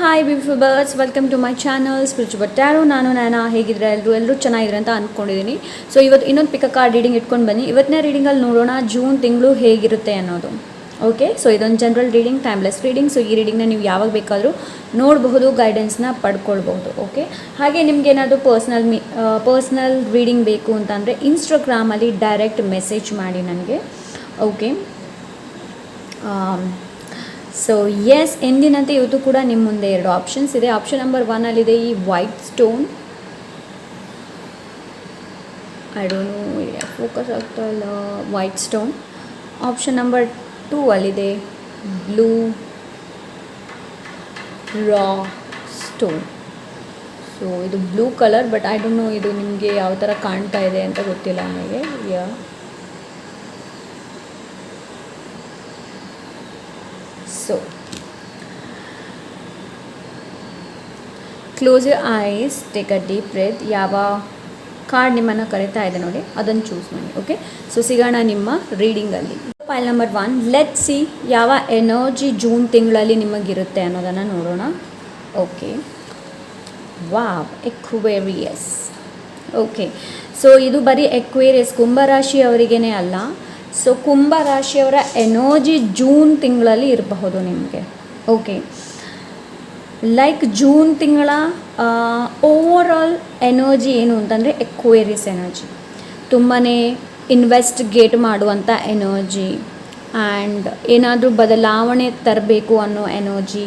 Hi beautiful birds, welcome to my channel spiritual tarot. ನಾನು ಹೇಗಿದ್ರೆ ಎಲ್ಲರೂ ಚೆನ್ನಾಗಿದ್ರೆ ಅಂತ ಅಂದ್ಕೊಂಡಿದ್ದೀನಿ. ಸೊ ಇವತ್ತು ಇನ್ನೊಂದು ಪಿಕ್ ಕಾರ್ಡ್ ರೀಡಿಂಗ್ ಇಟ್ಕೊಂಡು ಬನ್ನಿ. ಇವತ್ತನೇ ರೀಡಿಂಗಲ್ಲಿ ನೋಡೋಣ ಜೂನ್ ತಿಂಗಳು ಹೇಗಿರುತ್ತೆ ಅನ್ನೋದು. ಓಕೆ, ಸೊ ಇದೊಂದು general reading, timeless reading. So ಈ ರೀಡಿಂಗ್ನ ನೀವು ಯಾವಾಗ ಬೇಕಾದರೂ ನೋಡಬಹುದು, ಗೈಡೆನ್ಸ್ನ ಪಡ್ಕೊಳ್ಬಹುದು. ಓಕೆ, ಹಾಗೆ ನಿಮ್ಗೆ ಏನಾದರೂ ಪರ್ಸ್ನಲ್ ರೀಡಿಂಗ್ ಬೇಕು ಅಂತಂದರೆ ಇನ್ಸ್ಟಾಗ್ರಾಮಲ್ಲಿ ಡೈರೆಕ್ಟ್ ಮೆಸೇಜ್ ಮಾಡಿ ನನಗೆ. ಓಕೆ, ಸೊ ಎಸ್, ಎಂದಿನಂತೆ ಇವತ್ತು ಕೂಡ ನಿಮ್ಮ ಮುಂದೆ ಎರಡು ಆಪ್ಷನ್ಸ್ ಇದೆ. ಆಪ್ಷನ್ ನಂಬರ್ 1 ಅಲ್ಲಿದೆ ಈ white stone. I don't know, focus ಆಗ್ತಾ ಇಲ್ಲ. White stone. ಆಪ್ಷನ್ ನಂಬರ್ 2 ಅಲ್ಲಿದೆ ಬ್ಲೂ ರಾ ಸ್ಟೋನ್. ಸೊ ಇದು blue colour, but I don't know ಇದು ನಿಮಗೆ ಯಾವ ಥರ ಕಾಣ್ತಾ ಇದೆ ಅಂತ ಗೊತ್ತಿಲ್ಲ ನನಗೆ. So close your eyes, take a deep breath. ಯಾವ ಕಾರ್ಡ್ ನಿಮ್ಮನ್ನು ಕರೀತಾ ಇದೆ ನೋಡಿ, ಅದನ್ನು ಚೂಸ್ ಮಾಡಿ. ಓಕೆ, ಸೊ ಸಿಗೋಣ ನಿಮ್ಮ ರೀಡಿಂಗಲ್ಲಿ. ಫೈಲ್ ನಂಬರ್ 1, ಲೆಟ್ ಸಿ ಯಾವ ಎನರ್ಜಿ ಜೂನ್ ತಿಂಗಳಲ್ಲಿ ನಿಮಗಿರುತ್ತೆ ಅನ್ನೋದನ್ನು ನೋಡೋಣ. Okay, wow, Aquarius. Okay, so ಇದು ಬರೀ ಎಕ್ವೇರಿಯಸ್ ಕುಂಭರಾಶಿಯವರಿಗೇ ಅಲ್ಲ. ಸೊ ಕುಂಭರಾಶಿಯವರ ಎನರ್ಜಿ ಜೂನ್ ತಿಂಗಳಲ್ಲಿ ಇರಬಹುದು ನಿಮಗೆ. ಓಕೆ, ಲೈಕ್ ಜೂನ್ ತಿಂಗಳ ಓವರಾಲ್ ಎನರ್ಜಿ ಏನು ಅಂತಂದರೆ ಎಕ್ವೇರಿಯಸ್ ಎನರ್ಜಿ. ತುಂಬಾ ಇನ್ವೆಸ್ಟಿಗೇಟ್ ಮಾಡುವಂಥ ಎನರ್ಜಿ, ಆ್ಯಂಡ್ ಏನಾದರೂ ಬದಲಾವಣೆ ತರಬೇಕು ಅನ್ನೋ ಎನರ್ಜಿ,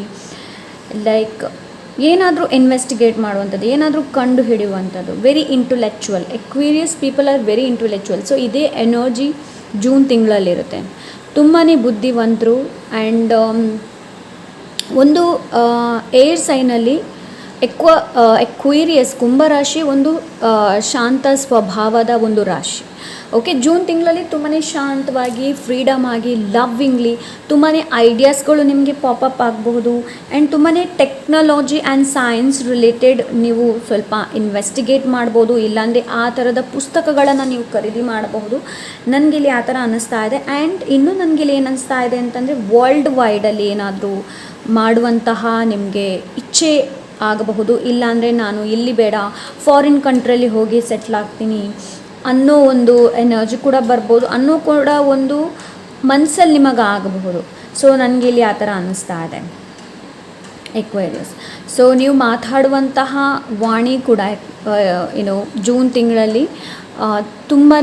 ಲೈಕ್ ಏನಾದರೂ ಇನ್ವೆಸ್ಟಿಗೇಟ್ ಮಾಡುವಂಥದ್ದು, ಏನಾದರೂ ಕಂಡು ಹಿಡಿಯುವಂಥದ್ದು. Very intellectual. Aquarius people are very intellectual. So ಇದೇ ಎನರ್ಜಿ ಜೂನ್ ತಿಂಗಳಲ್ಲಿರುತ್ತೆ. ತುಂಬಾ ಬುದ್ಧಿವಂತರು. ಆ್ಯಂಡ್ ಒಂದು ಏರ್ ಸೈನಲ್ಲಿ ಎಕ್ವೇರಿಯಸ್ ಕುಂಭರಾಶಿ ಒಂದು ಶಾಂತ ಸ್ವಭಾವದ ಒಂದು ರಾಶಿ. ಓಕೆ, ಜೂನ್ ತಿಂಗಳಲ್ಲಿ ತುಂಬಾ ಶಾಂತವಾಗಿ, ಫ್ರೀಡಮ್ ಆಗಿ, ಲವ್ವಿಂಗ್ಲಿ ತುಂಬಾ ಐಡಿಯಾಸ್ಗಳು ನಿಮಗೆ ಪಾಪಪ್ ಆಗಬಹುದು. ಆ್ಯಂಡ್ ತುಂಬಾ ಟೆಕ್ನಾಲಜಿ ಆ್ಯಂಡ್ ಸೈನ್ಸ್ ರಿಲೇಟೆಡ್ ನೀವು ಸ್ವಲ್ಪ ಇನ್ವೆಸ್ಟಿಗೇಟ್ ಮಾಡ್ಬೋದು. ಇಲ್ಲಾಂದರೆ ಆ ಥರದ ಪುಸ್ತಕಗಳನ್ನು ನೀವು ಖರೀದಿ ಮಾಡಬಹುದು. ನನಗಿಲ್ಲಿ ಆ ಥರ ಅನ್ನಿಸ್ತಾ ಇದೆ. ಆ್ಯಂಡ್ ಇನ್ನೂ ನನಗಿಲ್ಲಿ ಏನು ಅನ್ನಿಸ್ತಾ ಇದೆ ಅಂತಂದರೆ ವರ್ಲ್ಡ್ ವೈಡಲ್ಲಿ ಏನಾದರೂ ಮಾಡುವಂತಹ ನಿಮಗೆ ಇಚ್ಛೆ ಆಗಬಹುದು. ಇಲ್ಲಾಂದರೆ ನಾನು ಇಲ್ಲಿ ಬೇಡ, ಫಾರಿನ್ ಕಂಟ್ರಿಯಲ್ಲಿ ಹೋಗಿ ಸೆಟ್ಲ್ ಆಗ್ತೀನಿ ಅನ್ನೋ ಒಂದು ಎನರ್ಜಿ ಕೂಡ ಬರ್ಬೋದು, ಅನ್ನೋ ಕೂಡ ಒಂದು ಮನಸ್ಸಲ್ಲಿ ನಿಮಗೆ ಆಗಬಹುದು. ಸೊ ನನಗಿಲ್ಲಿ ಆ ಥರ ಅನ್ನಿಸ್ತಾ ಇದೆ ಎಕ್ವೇರಿಯಸ್. ಸೊ ನೀವು ಮಾತಾಡುವಂತಹ ವಾಣಿ ಕೂಡ ಜೂನ್ ತಿಂಗಳಲ್ಲಿ ತುಂಬಾ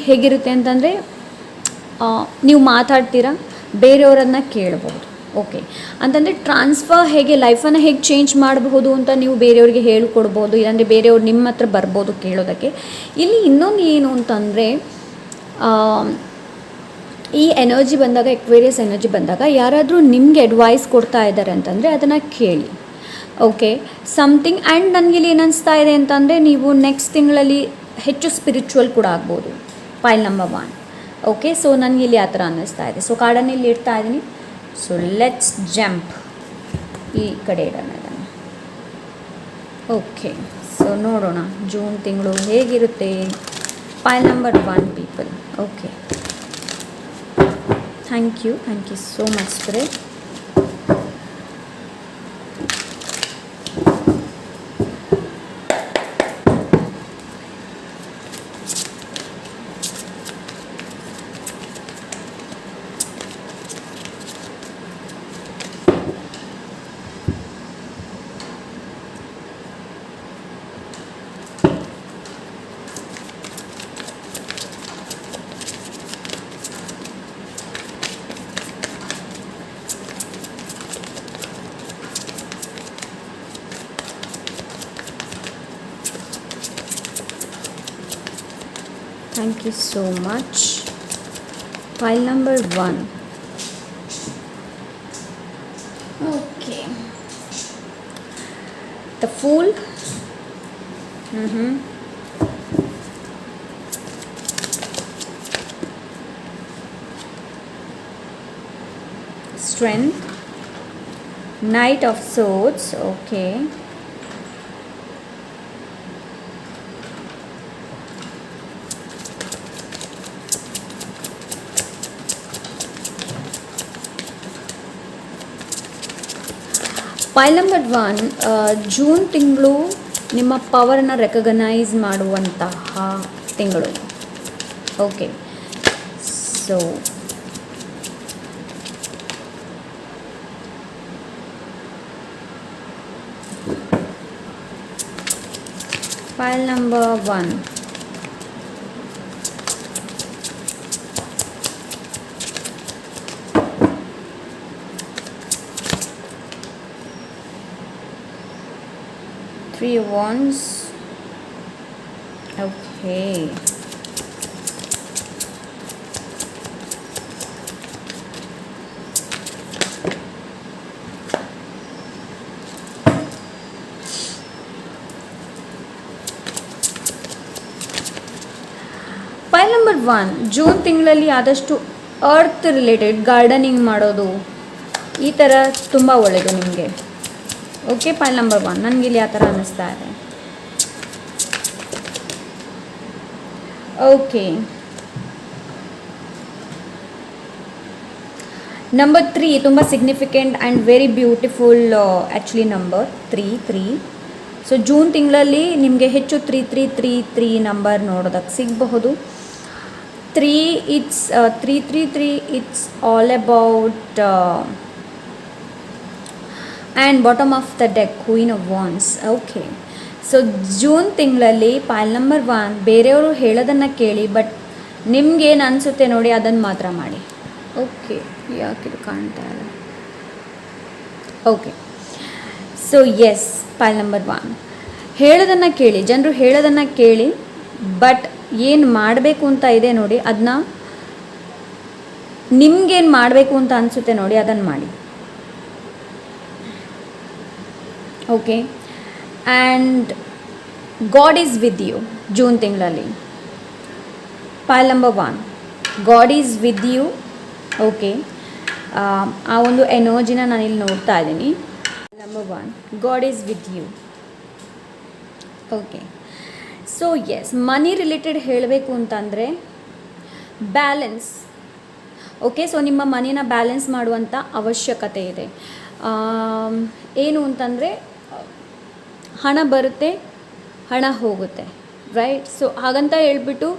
ಹೇಗಿರುತ್ತೆ ಅಂತಂದರೆ ನೀವು ಮಾತಾಡ್ತೀರಾ, ಬೇರೆಯವರನ್ನು ಕೇಳ್ಬೋದು. ಓಕೆ, ಅಂತಂದರೆ ಟ್ರಾನ್ಸ್ಫರ್ ಹೇಗೆ, ಲೈಫನ್ನು ಹೇಗೆ ಚೇಂಜ್ ಮಾಡಬಹುದು ಅಂತ ನೀವು ಬೇರೆಯವ್ರಿಗೆ ಹೇಳ್ಕೊಡ್ಬೋದು. ಇಲ್ಲಾಂದರೆ ಬೇರೆಯವ್ರು ನಿಮ್ಮ ಹತ್ರ ಬರ್ಬೋದು ಕೇಳೋದಕ್ಕೆ. ಇಲ್ಲಿ ಇನ್ನೊಂದು ಏನು ಅಂತಂದರೆ ಈ ಎನರ್ಜಿ ಬಂದಾಗ, ಎಕ್ವೇರಿಯಸ್ ಎನರ್ಜಿ ಬಂದಾಗ ಯಾರಾದರೂ ನಿಮಗೆ ಅಡ್ವೈಸ್ ಕೊಡ್ತಾ ಇದ್ದಾರೆ ಅಂತಂದರೆ ಅದನ್ನು ಕೇಳಿ. Okay, something. ಆ್ಯಂಡ್ ನನಗಿಲ್ಲಿ ಏನು ಅನಿಸ್ತಾ ಇದೆ ಅಂತಂದರೆ ನೀವು ನೆಕ್ಸ್ಟ್ ತಿಂಗಳಲ್ಲಿ ಹೆಚ್ಚು ಸ್ಪಿರಿಚುವಲ್ ಕೂಡ ಆಗ್ಬೋದು. Pile number 1. ಓಕೆ, ಸೊ ನನಗಿಲ್ಲಿ ಆ ಥರ ಅನ್ನಿಸ್ತಾ ಇದೆ. ಸೊ ಕಾರ್ಡನ್ನು ಇಲ್ಲಿ ಇಡ್ತಾ ಇದ್ದೀನಿ. ಸೊ ಲೆಟ್ಸ್ ಜಂಪ್, ಈ ಕಡೆ ಇಡೋಣ ಇದನ್ನು. ಓಕೆ, ಸೊ ನೋಡೋಣ ಜೂನ್ ತಿಂಗಳು ಹೇಗಿರುತ್ತೆ. Pile number 1 people. Okay, thank you so much spirit. Thank you so much. File number 1. Okay. The Fool. Strength. Knight of Swords. Okay. File number 1, June ತಿಂಗಳು ನಿಮ್ಮ ಪವರನ್ನು recognise ಮಾಡುವಂತಹ ತಿಂಗಳು. Okay, so file number 1, Three of Wands. Okay. File number 1, June ತಿಂಗಳಲ್ಲಿ ಆದಷ್ಟು earth related gardening ಮಾಡೋದು ಈ ಥರ ತುಂಬ ಒಳ್ಳೆಯದು ನಿಮಗೆ. ಓಕೆ, ಫೈಲ್ ನಂಬರ್ 1 ನನಗೆ ಇಲ್ಲಿ ಆ ಥರ ಅನ್ನಿಸ್ತಾ ಇದೆ. ಓಕೆ, ನಂಬರ್ 3 ತುಂಬ significant and very beautiful actually number 3. So June ತಿಂಗಳಲ್ಲಿ ನಿಮಗೆ ಹೆಚ್ಚು 3333 ನಂಬರ್ ನೋಡೋದಕ್ಕೆ ಸಿಗಬಹುದು. 333 it's all about and bottom of the deck queen of wands. Okay, so June ತಿಂಗಳಲ್ಲಿ ಫೈಲ್ ನಂಬರ್ 1 ಬೇರೆಯವರು ಹೇಳೋದನ್ನು ಕೇಳಿ, ಬಟ್ ನಿಮ್ಗೇನು ಅನಿಸುತ್ತೆ ನೋಡಿ ಅದನ್ನು ಮಾತ್ರ ಮಾಡಿ. ಓಕೆ, ಯಾಕಿದು ಕಾಣ್ತಾ ಇಲ್ಲ. Okay, so yes, pile number 1 ಹೇಳೋದನ್ನು ಕೇಳಿ, ಜನರು ಹೇಳೋದನ್ನು ಕೇಳಿ, ಬಟ್ ಏನು ಮಾಡಬೇಕು ಅಂತ ಇದೆ ನೋಡಿ ಅದನ್ನ, ನಿಮ್ಗೇನು ಮಾಡಬೇಕು ಅಂತ ಅನಿಸುತ್ತೆ ನೋಡಿ ಅದನ್ನು ಮಾಡಿ. Okay, and God is with you June ತಿಂಗಳಲ್ಲಿ. Pile number 1, God is with you. Okay, ಆ ಒಂದು ಎನರ್ಜಿನ ನಾನಿಲ್ಲಿ ನೋಡ್ತಾ ಇದ್ದೀನಿ. Number 1, God is with you. Okay, so yes, money related ಹೇಳಬೇಕು ಅಂತಂದರೆ ಬ್ಯಾಲೆನ್ಸ್. ಓಕೆ, ಸೊ ನಿಮ್ಮ ಮನಿನ ಬ್ಯಾಲೆನ್ಸ್ ಮಾಡುವಂಥ ಅವಶ್ಯಕತೆ ಇದೆ. ಏನು ಅಂತಂದರೆ ಹಣ ಬರುತ್ತೆ, ಹಣ ಹೋಗುತ್ತೆ, ರೈಟ್? ಸೊ ಹಾಗಂತ ಹೇಳ್ಬಿಟ್ಟು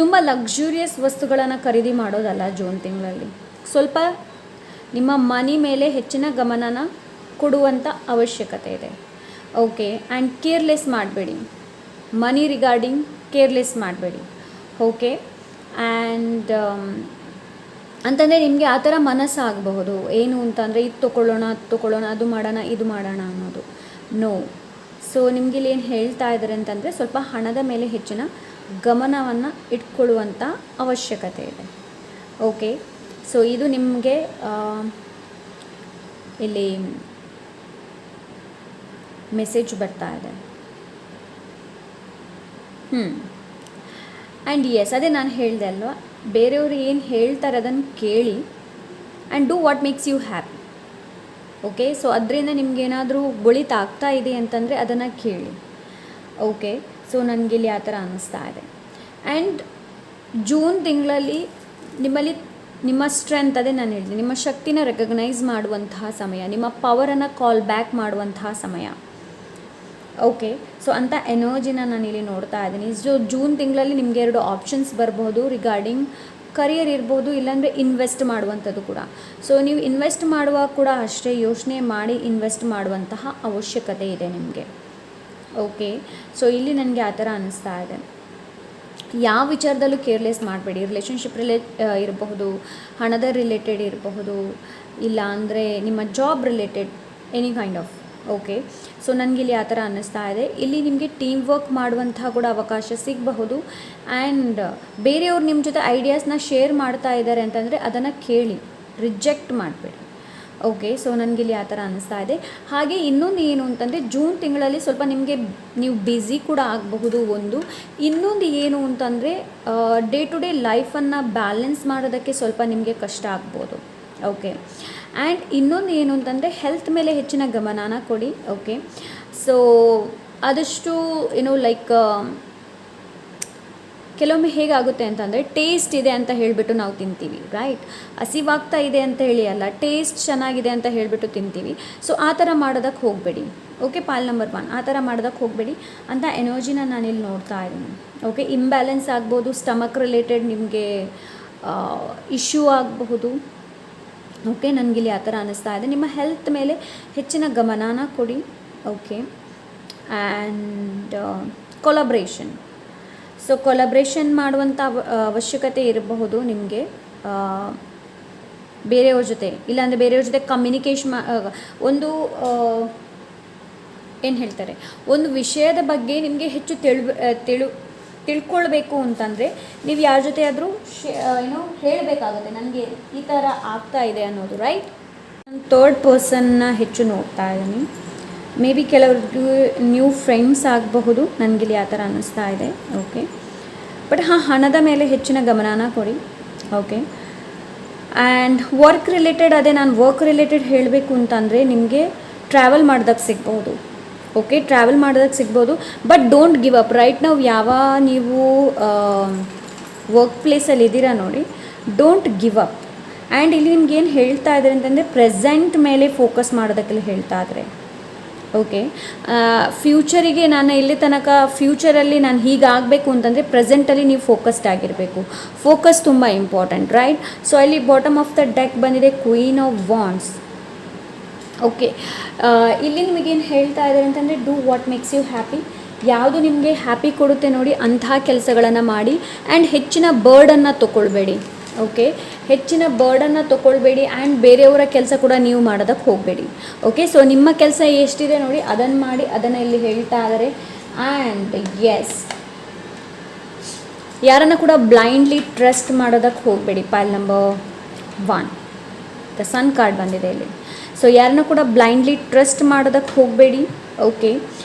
ತುಂಬ ಲಕ್ಸುರಿಯಸ್ ವಸ್ತುಗಳನ್ನು ಖರೀದಿ ಮಾಡೋದಲ್ಲ ಜೂನ್ ತಿಂಗಳಲ್ಲಿ. ಸ್ವಲ್ಪ ನಿಮ್ಮ ಮನಿ ಮೇಲೆ ಹೆಚ್ಚಿನ ಗಮನನ ಕೊಡುವಂಥ ಅವಶ್ಯಕತೆ ಇದೆ. ಓಕೆ, ಆ್ಯಂಡ್ ಕೇರ್ಲೆಸ್ ಮಾಡಬೇಡಿ, ಮನಿ ರಿಗಾರ್ಡಿಂಗ್ ಕೇರ್ಲೆಸ್ ಮಾಡಬೇಡಿ. ಓಕೆ, ಆ್ಯಂಡ್ ಅಂತಂದರೆ ನಿಮಗೆ ಆ ಥರ ಮನಸ್ಸಾಗಬಹುದು, ಏನು ಅಂತಂದರೆ ಇದು ತೊಗೊಳ್ಳೋಣ, ಅದು ಮಾಡೋಣ, ಇದು ಮಾಡೋಣ ಅನ್ನೋದು. ನೋ, ಸೊ ನಿಮಗೆ ಇಲ್ಲಿ ಏನು ಹೇಳ್ತಾ ಇದ್ದಾರೆ ಅಂತಂದರೆ ಸ್ವಲ್ಪ ಹಣದ ಮೇಲೆ ಹೆಚ್ಚಿನ ಗಮನವನ್ನು ಇಟ್ಕೊಳ್ಳುವಂಥ ಅವಶ್ಯಕತೆ ಇದೆ. ಓಕೆ, ಸೊ ಇದು ನಿಮಗೆ ಇಲ್ಲಿ ಮೆಸೇಜ್ ಬರ್ತಾ ಇದೆ. ಆ್ಯಂಡ್ ಎಸ್, ಅದೇ ನಾನು ಹೇಳಿದೆ ಅಲ್ವಾ, ಬೇರೆಯವರು ಏನು ಹೇಳ್ತಾರೆ ಅದನ್ನು ಕೇಳಿ and do what makes you happy. Okay, so ಅದರಿಂದ ನಿಮಗೇನಾದರೂ ಒಳಿತಾಗ್ತಾ ಇದೆ ಅಂತಂದರೆ ಅದನ್ನು ಕೇಳಿ. ಓಕೆ, ಸೊ ನನಗಿಲ್ಲಿ ಆ ಥರ ಅನ್ನಿಸ್ತಾ ಇದೆ. ಆ್ಯಂಡ್ ಜೂನ್ ತಿಂಗಳಲ್ಲಿ ನಿಮ್ಮಲ್ಲಿ ನಿಮ್ಮ ಸ್ಟ್ರೆಂತ್, ಅದೇ ನಾನು ಹೇಳಿದೆ, ನಿಮ್ಮ ಶಕ್ತಿನ ರೆಕಗ್ನೈಸ್ ಮಾಡುವಂತಹ ಸಮಯ, ನಿಮ್ಮ ಪವರನ್ನು ಕಾಲ್ ಬ್ಯಾಕ್ ಮಾಡುವಂತಹ ಸಮಯ. ಓಕೆ, ಸೊ ಅಂಥ ಎನರ್ಜಿನ ನಾನಿಲ್ಲಿ ನೋಡ್ತಾ ಇದ್ದೀನಿ. ಸೊ ಜೂನ್ ತಿಂಗಳಲ್ಲಿ ನಿಮಗೆ 2 ಆಪ್ಷನ್ಸ್ ಬರ್ಬೋದು, ರಿಗಾರ್ಡಿಂಗ್ ಕರಿಯರ್ ಇರ್ಬೋದು, ಇಲ್ಲಾಂದರೆ ಇನ್ವೆಸ್ಟ್ ಮಾಡುವಂಥದ್ದು ಕೂಡ. ಸೊ ನೀವು ಇನ್ವೆಸ್ಟ್ ಮಾಡುವಾಗ ಕೂಡ ಅಷ್ಟೇ ಯೋಚನೆ ಮಾಡಿ ಇನ್ವೆಸ್ಟ್ ಮಾಡುವಂತಹ ಅವಶ್ಯಕತೆ ಇದೆ ನಿಮಗೆ. ಓಕೆ, ಸೊ ಇಲ್ಲಿ ನನಗೆ ಆ ಥರ ಅನ್ನಿಸ್ತಾ ಇದೆ. ಯಾವ ವಿಚಾರದಲ್ಲೂ ಕೇರ್ಲೆಸ್ ಮಾಡಬೇಡಿ. ರಿಲೇಷನ್ಶಿಪ್ ಇರಬಹುದು, ಹಣದ ರಿಲೇಟೆಡ್ ಇರಬಹುದು, ಇಲ್ಲ ಅಂದರೆ ನಿಮ್ಮ job related, any kind of. Okay, so ನನಗಿಲ್ಲಿ ಆ ಥರ ಅನ್ನಿಸ್ತಾ ಇದೆ. ಇಲ್ಲಿ ನಿಮಗೆ ಟೀಮ್ ವರ್ಕ್ ಮಾಡುವಂತಹ ಕೂಡ ಅವಕಾಶ ಸಿಗಬಹುದು. ಆ್ಯಂಡ್ ಬೇರೆಯವ್ರು ನಿಮ್ಮ ಜೊತೆ ಐಡಿಯಾಸ್ನ ಶೇರ್ ಮಾಡ್ತಾ ಇದ್ದಾರೆ ಅಂತಂದರೆ ಅದನ್ನು ಕೇಳಿ, ರಿಜೆಕ್ಟ್ ಮಾಡಬೇಡಿ. ಓಕೆ, ಸೊ ನನಗಿಲ್ಲಿ ಆ ಥರ ಅನ್ನಿಸ್ತಾ ಇದೆ. ಹಾಗೆ ಇನ್ನೊಂದು ಏನು ಅಂತಂದರೆ ಜೂನ್ ತಿಂಗಳಲ್ಲಿ ಸ್ವಲ್ಪ ನಿಮಗೆ ನೀವು ಬ್ಯುಸಿ ಕೂಡ ಆಗಬಹುದು. ಇನ್ನೊಂದು ಏನು ಅಂತಂದರೆ ಡೇ ಟು ಡೇ ಲೈಫನ್ನು ಬ್ಯಾಲೆನ್ಸ್ ಮಾಡೋದಕ್ಕೆ ಸ್ವಲ್ಪ ನಿಮಗೆ ಕಷ್ಟ ಆಗ್ಬೋದು. ಓಕೆ, ಆ್ಯಂಡ್ ಇನ್ನೊಂದು ಏನು ಅಂತಂದರೆ ಹೆಲ್ತ್ ಮೇಲೆ ಹೆಚ್ಚಿನ ಗಮನನ ಕೊಡಿ. ಓಕೆ, ಸೊ ಆದಷ್ಟು ಲೈಕ್ ಕೆಲವೊಮ್ಮೆ ಹೇಗಾಗುತ್ತೆ ಅಂತಂದರೆ ಟೇಸ್ಟ್ ಇದೆ ಅಂತ ಹೇಳಿಬಿಟ್ಟು ನಾವು ತಿಂತೀವಿ, ರೈಟ್? ಹಸಿವಾಗ್ತಾ ಇದೆ ಅಂತ ಹೇಳಿ ಅಲ್ಲ, ಟೇಸ್ಟ್ ಚೆನ್ನಾಗಿದೆ ಅಂತ ಹೇಳಿಬಿಟ್ಟು ತಿಂತೀವಿ. ಸೊ ಆ ಥರ ಮಾಡೋದಕ್ಕೆ ಹೋಗಬೇಡಿ. ಓಕೆ, ಪಾಲ್ ನಂಬರ್ 1, ಆ ಥರ ಮಾಡೋದಕ್ಕೆ ಹೋಗಬೇಡಿ ಅಂತ ಎನರ್ಜಿನ ನಾನಿಲ್ಲಿ ನೋಡ್ತಾ ಇದ್ದೀನಿ. ಓಕೆ, ಇಂಬ್ಯಾಲೆನ್ಸ್ ಆಗ್ಬೋದು, ಸ್ಟಮಕ್ ರಿಲೇಟೆಡ್ ನಿಮಗೆ ಇಶ್ಯೂ ಆಗಬಹುದು. ಓಕೆ, ನನಗಿಲ್ಲಿ ಆ ಥರ ಅನ್ನಿಸ್ತಾ ಇದೆ. ನಿಮ್ಮ ಹೆಲ್ತ್ ಮೇಲೆ ಹೆಚ್ಚಿನ ಗಮನನ ಕೊಡಿ. Okay, and collaboration. So collaboration ಮಾಡುವಂಥ ಅವಶ್ಯಕತೆ ಇರಬಹುದು ನಿಮಗೆ ಬೇರೆಯವ್ರ ಜೊತೆ, ಇಲ್ಲಾಂದರೆ ಬೇರೆಯವ್ರ ಜೊತೆ ಕಮ್ಯುನಿಕೇಷನ್ ಒಂದು ಏನು ಹೇಳ್ತಾರೆ, ಒಂದು ವಿಷಯದ ಬಗ್ಗೆ ನಿಮಗೆ ಹೆಚ್ಚು ತಿಳ್ಕೊಳ್ಬೇಕು ಅಂತಂದರೆ ನೀವು ಯಾರ ಜೊತೆ ಆದರೂ ಹೇಳಬೇಕಾಗುತ್ತೆ, ನನಗೆ ಈ ಥರ ಆಗ್ತಾ ಇದೆ ಅನ್ನೋದು, ರೈಟ್? ನಾನು ಥರ್ಡ್ ಪರ್ಸನ್ನ ಹೆಚ್ಚು ನೋಡ್ತಾ ಇದ್ದೀನಿ. ಮೇ ಬಿ ಕೆಲವ್ರಿಗೆ ನ್ಯೂ ಫ್ರೆಂಡ್ಸ್ ಆಗಬಹುದು, ನನಗಿಲ್ಲಿ ಆ ಥರ ಅನ್ನಿಸ್ತಾ ಇದೆ. ಓಕೆ, ಬಟ್ ಹಣದ ಮೇಲೆ ಹೆಚ್ಚಿನ ಗಮನನ ಕೊಡಿ. ಓಕೆ, ಆ್ಯಂಡ್ ವರ್ಕ್ ರಿಲೇಟೆಡ್, ಅದೇ ನಾನು ವರ್ಕ್ ರಿಲೇಟೆಡ್ ಹೇಳಬೇಕು ಅಂತಂದರೆ ನಿಮಗೆ ಟ್ರಾವೆಲ್ ಮಾಡೋದಕ್ಕೆ ಸಿಗ್ಬೋದು. ಓಕೆ, ಟ್ರಾವೆಲ್ ಮಾಡೋದಕ್ಕೆ ಸಿಗ್ಬೋದು, but don't give up. Right ನಾವು ನೀವು ವರ್ಕ್ ಪ್ಲೇಸಲ್ಲಿ ಇದ್ದೀರಾ ನೋಡಿ, ಡೋಂಟ್ ಗಿವ್ ಅಪ್. ಆ್ಯಂಡ್ ಇಲ್ಲಿ ನಿಮ್ಗೆ ಏನು ಹೇಳ್ತಾ ಇದ್ದಾರೆ ಅಂತಂದರೆ ಪ್ರೆಸೆಂಟ್ ಮೇಲೆ ಫೋಕಸ್ ಮಾಡೋದಕ್ಕೆಲ್ಲ ಹೇಳ್ತಾ ಇದ್ದಾರೆ. ಓಕೆ, ಫ್ಯೂಚರಿಗೆ ನಾನು ಇಲ್ಲಿ ತನಕ ಫ್ಯೂಚರಲ್ಲಿ ನಾನು ಹೀಗಾಗಬೇಕು ಅಂತಂದರೆ ಪ್ರೆಸೆಂಟಲ್ಲಿ ನೀವು ಫೋಕಸ್ಡ್ ಆಗಿರಬೇಕು. ಫೋಕಸ್ ತುಂಬ ಇಂಪಾರ್ಟೆಂಟ್, ರೈಟ್? ಸೊ ಅಲ್ಲಿ ಬಾಟಮ್ ಆಫ್ ದ ಡೆಕ್ ಬಂದಿದೆ ಕ್ವೀನ್ ಆಫ್ ವಾಂಡ್ಸ್. ಓಕೆ, ಇಲ್ಲಿ ನಿಮಗೇನು ಹೇಳ್ತಾ ಇದ್ದಾರೆ ಅಂತಂದರೆ do what makes you happy. ಯಾವುದು ನಿಮಗೆ ಹ್ಯಾಪಿ ಕೊಡುತ್ತೆ ನೋಡಿ ಅಂತಹ ಕೆಲಸಗಳನ್ನು ಮಾಡಿ. ಆ್ಯಂಡ್ ಹೆಚ್ಚಿನ ಬರ್ಡನ್ನು ತೊಗೊಳ್ಬೇಡಿ. ಓಕೆ, ಹೆಚ್ಚಿನ ಬರ್ಡನ್ನು ತೊಗೊಳ್ಬೇಡಿ. ಆ್ಯಂಡ್ ಬೇರೆಯವರ ಕೆಲಸ ಕೂಡ ನೀವು ಮಾಡೋದಕ್ಕೆ ಹೋಗಬೇಡಿ. ಓಕೆ, ಸೊ ನಿಮ್ಮ ಕೆಲಸ ಎಷ್ಟಿದೆ ನೋಡಿ ಅದನ್ನು ಮಾಡಿ, ಅದನ್ನು ಇಲ್ಲಿ ಹೇಳ್ತಾ ಇದ್ದಾರೆ. ಆ್ಯಂಡ್ ಎಸ್, ಯಾರನ್ನು ಕೂಡ ಬ್ಲೈಂಡ್ಲಿ ಟ್ರಸ್ಟ್ ಮಾಡೋದಕ್ಕೆ ಹೋಗಬೇಡಿ. Pile number 1, the sun card ಬಂದಿದೆ ಇಲ್ಲಿ. ಸೊ ಯಾರನ್ನ ಕೂಡ ಬ್ಲೈಂಡ್ಲಿ ಟ್ರಸ್ಟ್ ಮಾಡೋದಕ್ಕೆ ಹೋಗಬೇಡಿ. ಓಕೆ,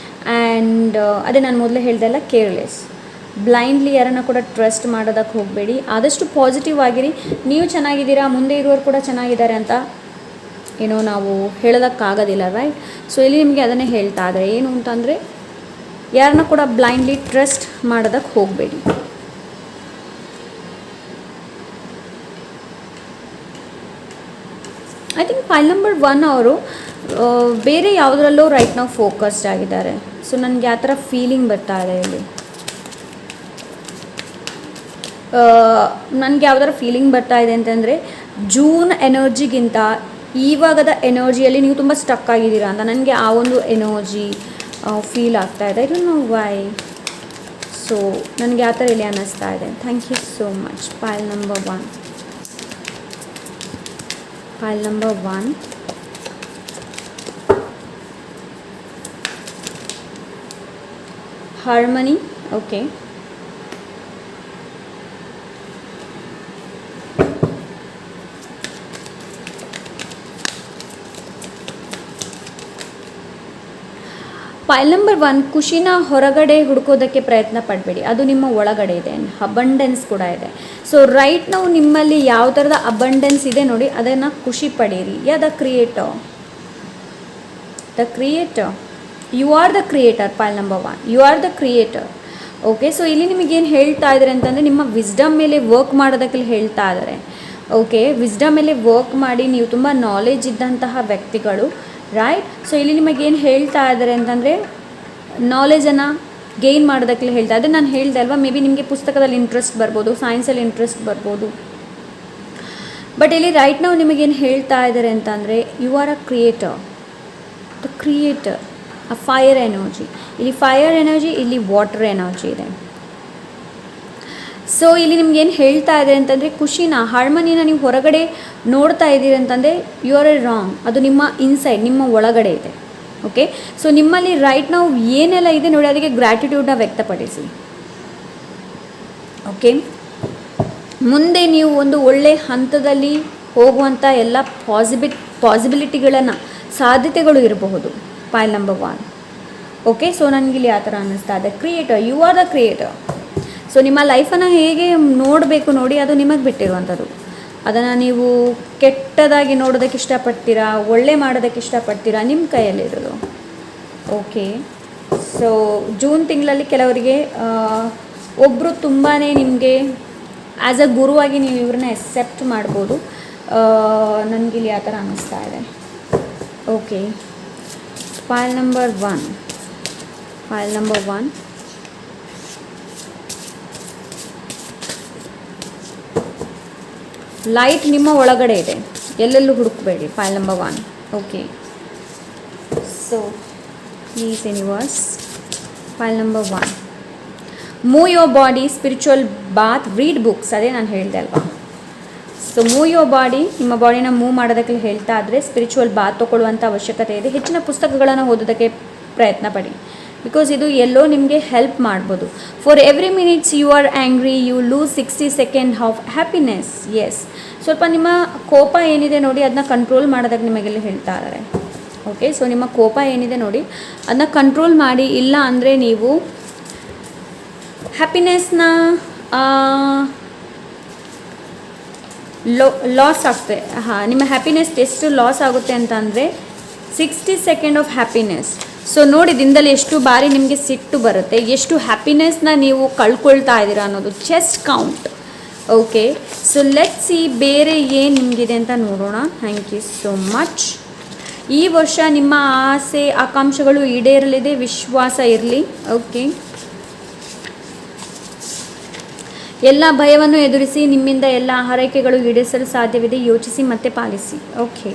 ಆ್ಯಂಡ್ ಅದೇ ನಾನು ಮೊದಲೇ ಹೇಳ್ದೆಲ್ಲ, ಕೇರ್ಲೆಸ್. ಬ್ಲೈಂಡ್ಲಿ ಯಾರನ್ನು ಕೂಡ ಟ್ರಸ್ಟ್ ಮಾಡೋದಕ್ಕೆ ಹೋಗಬೇಡಿ. ಆದಷ್ಟು ಪಾಸಿಟಿವ್ ಆಗಿರಿ. ನೀವು ಚೆನ್ನಾಗಿದ್ದೀರಾ, ಮುಂದೆ ಇರುವವರು ಕೂಡ ಚೆನ್ನಾಗಿದ್ದಾರೆ ಅಂತ ನಾವು ಹೇಳೋದಕ್ಕಾಗೋದಿಲ್ಲ, ರೈಟ್? ಸೊ ಇಲ್ಲಿ ನಿಮಗೆ ಅದನ್ನೇ ಹೇಳ್ತಾ ಇದ್ದಾರೆ, ಏನು ಅಂತಂದರೆ ಯಾರನ್ನ ಕೂಡ ಬ್ಲೈಂಡ್ಲಿ ಟ್ರಸ್ಟ್ ಮಾಡೋದಕ್ಕೆ ಹೋಗಬೇಡಿ. ಐ ಥಿಂಕ್ ಫೈಲ್ ನಂಬರ್ 1 ಅವರು ಬೇರೆ ಯಾವುದರಲ್ಲೂ ರೈಟ್ ನಾವು ಫೋಕಸ್ಡ್ ಆಗಿದ್ದಾರೆ. ಸೊ ನನಗೆ ಆ ಥರ ಫೀಲಿಂಗ್ ಬರ್ತಾ ಇದೆ ಇಲ್ಲಿ. ನನಗೆ ಯಾವುದರ ಫೀಲಿಂಗ್ ಬರ್ತಾ ಇದೆ ಅಂತಂದರೆ ಜೂನ್ ಎನರ್ಜಿಗಿಂತ ಇವಾಗದ ಎನರ್ಜಿಯಲ್ಲಿ ನೀವು ತುಂಬ ಸ್ಟಕ್ ಆಗಿದ್ದೀರಾ ಅಂತ ನನಗೆ ಆ ಒಂದು ಎನರ್ಜಿ ಫೀಲ್ ಆಗ್ತಾ ಇದೆ. I don't know why. So ನನಗೆ ಆ ಥರ ಇಲ್ಲಿ ಅನ್ನಿಸ್ತಾ ಇದೆ. Thank you so much. Pile number 1, pile number 1, harmony. Okay, pile number 1, ಖುಷಿನ ಹೊರಗಡೆ ಹುಡುಕೋದಕ್ಕೆ ಪ್ರಯತ್ನ ಪಡಬೇಡಿ, ಅದು ನಿಮ್ಮ ಒಳಗಡೆ ಇದೆ. ಅಬಂಡೆನ್ಸ್ ಕೂಡ ಇದೆ. ಸೊ ರೈಟ್ ನಾವು ನಿಮ್ಮಲ್ಲಿ ಯಾವ ಥರದ ಅಬಂಡೆನ್ಸ್ ಇದೆ ನೋಡಿ ಅದನ್ನು ಖುಷಿ ಪಡೀರಿ. The creator, you are the creator. Pile number 1, you are the creator. Okay, so ಇಲ್ಲಿ ನಿಮಗೇನು ಹೇಳ್ತಾ ಇದ್ದಾರೆ ಅಂತಂದರೆ ನಿಮ್ಮ ವಿಸ್ಡಮ್ ಮೇಲೆ ವರ್ಕ್ ಮಾಡೋದಕ್ಕೆ ಹೇಳ್ತಾ ಇದ್ದಾರೆ. ಓಕೆ, ವಿಸ್ಡಮ್ ಮೇಲೆ ವರ್ಕ್ ಮಾಡಿ, ನೀವು ತುಂಬ ನಾಲೆಜ್ ಇದ್ದಂತಹ ವ್ಯಕ್ತಿಗಳು, ರೈಟ್? ಸೊ ಇಲ್ಲಿ ನಿಮಗೇನು ಹೇಳ್ತಾ ಇದ್ದಾರೆ ಅಂತಂದರೆ ನಾಲೆಜನ್ನು ಗೇನ್ ಮಾಡೋದಕ್ಕೆ ಹೇಳ್ತಾ ಇದ್ದೆ. ನಾನು ಹೇಳಿದೆ ಅಲ್ವಾ, ಮೇ ಬಿ ನಿಮಗೆ ಪುಸ್ತಕದಲ್ಲಿ ಇಂಟ್ರೆಸ್ಟ್ ಬರ್ಬೋದು, ಸೈನ್ಸಲ್ಲಿ ಇಂಟ್ರೆಸ್ಟ್ ಬರ್ಬೋದು, ಬಟ್ ಇಲ್ಲಿ ರೈಟ್ ನಾವು ನಿಮಗೇನು ಹೇಳ್ತಾ ಇದ್ದಾರೆ ಅಂತಂದರೆ you are a creator, the creator, a fire energy. ಇಲ್ಲಿ ಫೈರ್ ಎನರ್ಜಿ, ಇಲ್ಲಿ ವಾಟರ್ ಎನರ್ಜಿ ಇದೆ. ಸೊ ಇಲ್ಲಿ ನಿಮ್ಗೇನು ಹೇಳ್ತಾ ಇದೆ ಅಂತಂದರೆ ಖುಷಿನ, ಹಾರ್ಮನಿನ ನೀವು ಹೊರಗಡೆ ನೋಡ್ತಾ ಇದ್ದೀರಿ ಅಂತಂದರೆ ಯು ಆರ್ ಎ ರಾಂಗ್. ಅದು ನಿಮ್ಮ ಇನ್ಸೈಡ್, ನಿಮ್ಮ ಒಳಗಡೆ ಇದೆ. ಓಕೆ, ಸೊ ನಿಮ್ಮಲ್ಲಿ ರೈಟ್ ನಾವು ಏನೆಲ್ಲ ಇದೆ ನೋಡಿ ಅದಕ್ಕೆ ಗ್ರ್ಯಾಟಿಟ್ಯೂಡ್ನ ವ್ಯಕ್ತಪಡಿಸಿ. ಓಕೆ, ಮುಂದೆ ನೀವು ಒಂದು ಒಳ್ಳೆ ಹಂತದಲ್ಲಿ ಹೋಗುವಂಥ ಎಲ್ಲ ಪಾಸಿಬಿಲಿಟಿಗಳನ್ನು, ಸಾಧ್ಯತೆಗಳು ಇರಬಹುದು. Pile number 1. ಓಕೆ, ಸೊ ನನಗಿಲ್ಲಿ ಆ ಥರ ಅನ್ನಿಸ್ತಾ ಇದೆ. Creator, you are the creator. So ನಿಮ್ಮ ಲೈಫನ್ನು ಹೇಗೆ ನೋಡಬೇಕು ನೋಡಿ ಅದು ನಿಮಗೆ ಬಿಟ್ಟಿರುವಂಥದ್ದು. ಅದನ್ನು ನೀವು ಕೆಟ್ಟದಾಗಿ ನೋಡೋದಕ್ಕೆ ಇಷ್ಟಪಡ್ತೀರಾ, ಒಳ್ಳೆ ಮಾಡೋದಕ್ಕೆ ಇಷ್ಟಪಡ್ತೀರಾ, ನಿಮ್ಮ ಕೈಯಲ್ಲಿರೋದು. ಓಕೆ, ಸೊ ಜೂನ್ ತಿಂಗಳಲ್ಲಿ ಕೆಲವರಿಗೆ ಒಬ್ಬರು ತುಂಬಾ ನಿಮಗೆ ಆ್ಯಸ್ ಅ ಗುರುವಾಗಿ ನೀವು ಇವ್ರನ್ನ ಎಕ್ಸೆಪ್ಟ್ ಮಾಡ್ಬೋದು. ನನಗಿಲ್ಲಿ ಆ ಥರ ಅನ್ನಿಸ್ತಾ ಇದೆ. Okay, pile number one. Light ನಿಮ್ಮ ಒಳಗಡೆ ಇದೆ, ಎಲ್ಲೆಲ್ಲೂ ಹುಡುಕಬೇಡಿ. Pile number 1. Okay, so please universe, pile number 1. Move your body, spiritual bath, read books. ಅದೇ ನಾನು ಹೇಳಿದೆ ಅಲ್ವಾ. ಸೊ ಮೂವ್ ಯೋರ್ ಬಾಡಿ, ನಿಮ್ಮ ಬಾಡಿನ ಮೂವ್ ಮಾಡೋದಕ್ಕೆ ಹೇಳ್ತಾ ಆದರೆ ಸ್ಪಿರಿಚುವಲ್ ಬಾತ್ ತೊಗೊಳ್ಳುವಂಥ ಅವಶ್ಯಕತೆ ಇದೆ. ಹೆಚ್ಚಿನ ಪುಸ್ತಕಗಳನ್ನು ಓದೋದಕ್ಕೆ ಪ್ರಯತ್ನ ಪಡಿ, ಬಿಕಾಸ್ ಇದು ಎಲ್ಲೋ ನಿಮಗೆ ಹೆಲ್ಪ್ ಮಾಡ್ಬೋದು. For every minutes you are angry, you lose 60 second of happiness. Yes, ಸ್ವಲ್ಪ ನಿಮ್ಮ ಕೋಪ ಏನಿದೆ ನೋಡಿ, ಅದನ್ನ ಕಂಟ್ರೋಲ್ ಮಾಡೋದಕ್ಕೆ ನಿಮಗೆಲ್ಲ ಹೇಳ್ತಾ ಇದ್ದಾರೆ. ಓಕೆ, ಸೊ ನಿಮ್ಮ ಕೋಪ ಏನಿದೆ ನೋಡಿ, ಅದನ್ನ ಕಂಟ್ರೋಲ್ ಮಾಡಿ. ಇಲ್ಲ ಅಂದರೆ ನೀವು ಹ್ಯಾಪಿನೆಸ್ನ ಲಾಸ್ ಆಗ್ತದೆ. ನಿಮ್ಮ ಹ್ಯಾಪಿನೆಸ್ ಎಷ್ಟು ಲಾಸ್ ಆಗುತ್ತೆ ಅಂತ ಅಂದರೆ 60 ಸೆಕೆಂಡ್ ಆಫ್ ಹ್ಯಾಪಿನೆಸ್. ಸೊ ನೋಡಿ, ದಿನದಲ್ಲಿ ಎಷ್ಟು ಬಾರಿ ನಿಮಗೆ ಸಿಟ್ಟು ಬರುತ್ತೆ, ಎಷ್ಟು ಹ್ಯಾಪಿನೆಸ್ನ ನೀವು ಕಳ್ಕೊಳ್ತಾ ಇದ್ದೀರಾ ಅನ್ನೋದು. Chest count. Okay, so let see ಬೇರೆ ಏನು ನಿಮಗಿದೆ ಅಂತ ನೋಡೋಣ. Thank you so much. ಈ ವರ್ಷ ನಿಮ್ಮ ಆಸೆ ಆಕಾಂಕ್ಷೆಗಳು ಈಡೇರಲಿದೆ, ವಿಶ್ವಾಸ ಇರಲಿ. ಓಕೆ, ಎಲ್ಲ ಭಯವನ್ನು ಎದುರಿಸಿ, ನಿಮ್ಮಿಂದ ಎಲ್ಲ ಹಾರೈಕೆಗಳು ಈಡೇರಿಸಲು ಸಾಧ್ಯವಿದೆ, ಯೋಚಿಸಿ ಮತ್ತು ಪಾಲಿಸಿ. ಓಕೆ,